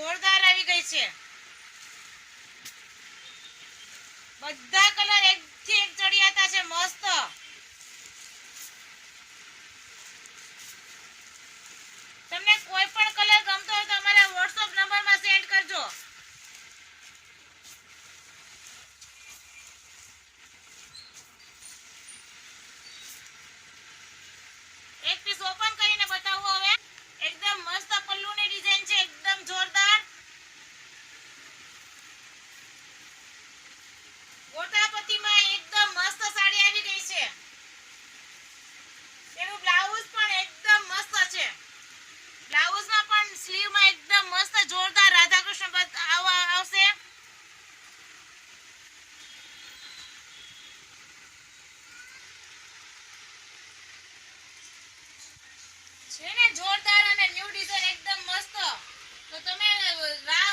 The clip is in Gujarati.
જોરદાર આવી ગઈ છે. બધા કલર એકથી એક ચડિયાતા છે, મસ્ત. તમને કોઈ પણ કલર ગમતો હોય તો અમારા WhatsApp નંબરમાં સેન્ડ કરજો. એક પીસ ઓપન કરીને બતાવો હવે. એકદમ મસ્ત પલ્લુની ડિઝાઇન છે, એકદમ જોરદાર. ગોટાપતિમાં એકદમ મસ્ત સાડી આવી ગઈ છે. તેનું બ્લાઉઝ પણ એકદમ મસ્ત છે. બ્લાઉઝમાં પણ સ્લીવમાં એકદમ મસ્ત જોરદાર રાધાકૃષ્ણ આવશે. છે ને જોરદાર અને ન્યુ ડિઝાઇન એકદમ મસ્ત. તો તમે રાહ